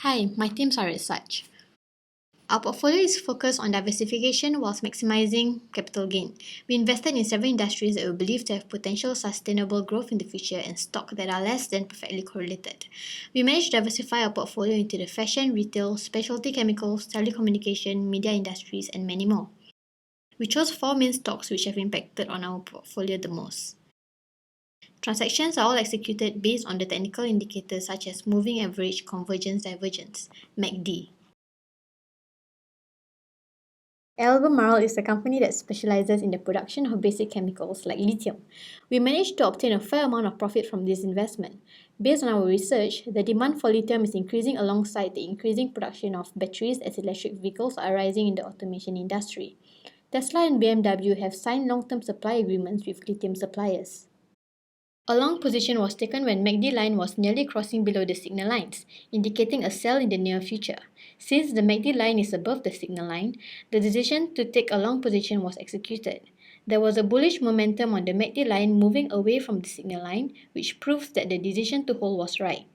Hi, my teams are as such. Our portfolio is focused on diversification whilst maximizing capital gain. We invested in several industries that we believe to have potential sustainable growth in the future and stock that are less than perfectly correlated. We managed to diversify our portfolio into the fashion, retail, specialty chemicals, telecommunication, media industries, and many more. We chose 4 main stocks which have impacted on our portfolio the most. Transactions are all executed based on the technical indicators such as moving average, convergence, divergence, MACD. Albemarle is a company that specializes in the production of basic chemicals like lithium. We managed to obtain a fair amount of profit from this investment. Based on our research, the demand for lithium is increasing alongside the increasing production of batteries as electric vehicles are rising in the automation industry. Tesla and BMW have signed long-term supply agreements with lithium suppliers. A long position was taken when MACD line was nearly crossing below the signal lines, indicating a sell in the near future. Since the MACD line is above the signal line, the decision to take a long position was executed. There was a bullish momentum on the MACD line moving away from the signal line, which proves that the decision to hold was right.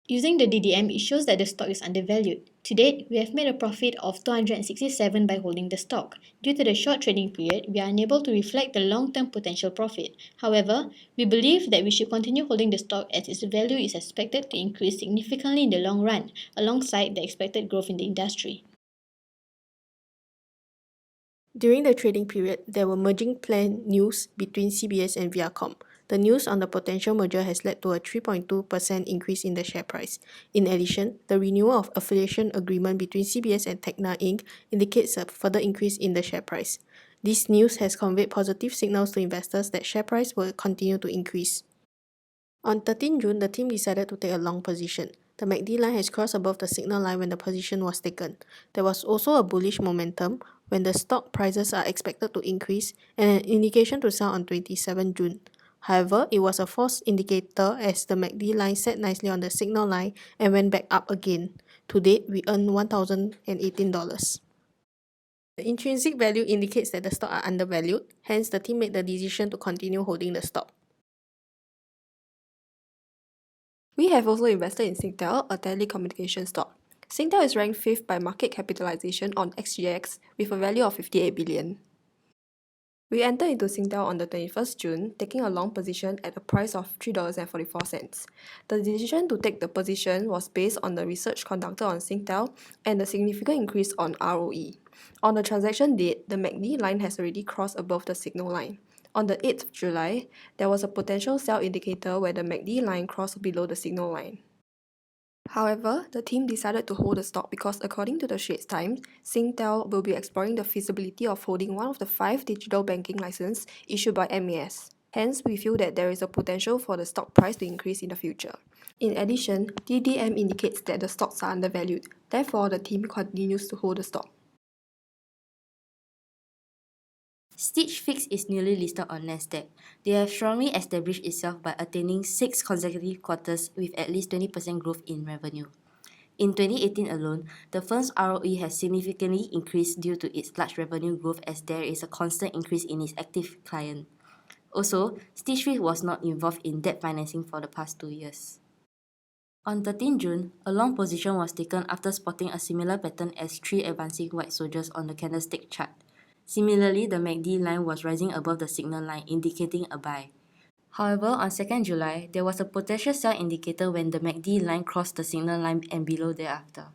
Using the DDM, it shows that the stock is undervalued. To date, we have made a profit of 267 by holding the stock. Due to the short trading period, we are unable to reflect the long-term potential profit. However, we believe that we should continue holding the stock as its value is expected to increase significantly in the long run, alongside the expected growth in the industry. During the trading period, there were merging plan news between CBS and Viacom. The news on the potential merger has led to a 3.2% increase in the share price. In addition, the renewal of affiliation agreement between CBS and Tecna Inc. indicates a further increase in the share price. This news has conveyed positive signals to investors that share price will continue to increase. On 13 June, the team decided to take a long position. The MACD line has crossed above the signal line when the position was taken. There was also a bullish momentum when the stock prices are expected to increase and an indication to sell on 27 June. However, it was a false indicator as the MACD line sat nicely on the signal line and went back up again. To date, we earned $1,018. The intrinsic value indicates that the stock are undervalued, hence the team made the decision to continue holding the stock. We have also invested in Singtel, a telecommunications stock. Singtel is ranked 5th by market capitalization on XGX with a value of 58 billion. We entered into Singtel on the 21st June, taking a long position at a price of $3.44. The decision to take the position was based on the research conducted on Singtel and the significant increase on ROE. On the transaction date, the MACD line has already crossed above the signal line. On the 8th of July, there was a potential sell indicator where the MACD line crossed below the signal line. However, the team decided to hold the stock because according to the Straits Times, Singtel will be exploring the feasibility of holding one of the 5 digital banking licenses issued by MAS. Hence, we feel that there is a potential for the stock price to increase in the future. In addition, DDM indicates that the stocks are undervalued. Therefore, the team continues to hold the stock. Stitch Fix is newly listed on Nasdaq. They have strongly established itself by attaining 6 consecutive quarters with at least 20% growth in revenue. In 2018 alone, the firm's ROE has significantly increased due to its large revenue growth as there is a constant increase in its active client. Also, Stitch Fix was not involved in debt financing for the past 2 years. On 13 June, a long position was taken after spotting a similar pattern as 3 advancing white soldiers on the candlestick chart. Similarly, the MACD line was rising above the signal line, indicating a buy. However, on 2nd July, there was a potential sell indicator when the MACD line crossed the signal line and below thereafter.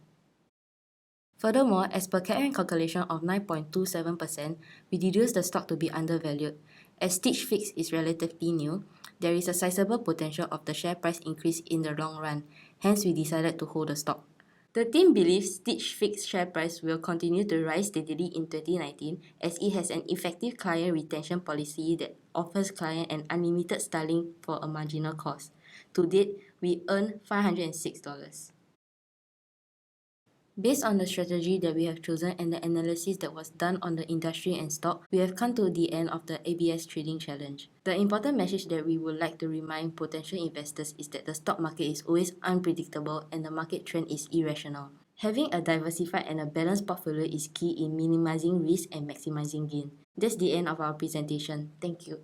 Furthermore, as per CAPM calculation of 9.27%, we deduced the stock to be undervalued. As Stitch Fix is relatively new, there is a sizable potential of the share price increase in the long run, hence we decided to hold the stock. The team believes Stitch Fix share price will continue to rise steadily in 2019 as it has an effective client retention policy that offers clients an unlimited styling for a marginal cost. To date, we earned $506. Based on the strategy that we have chosen and the analysis that was done on the industry and stock, we have come to the end of the ABS Trading Challenge. The important message that we would like to remind potential investors is that the stock market is always unpredictable and the market trend is irrational. Having a diversified and a balanced portfolio is key in minimizing risk and maximizing gain. That's the end of our presentation. Thank you.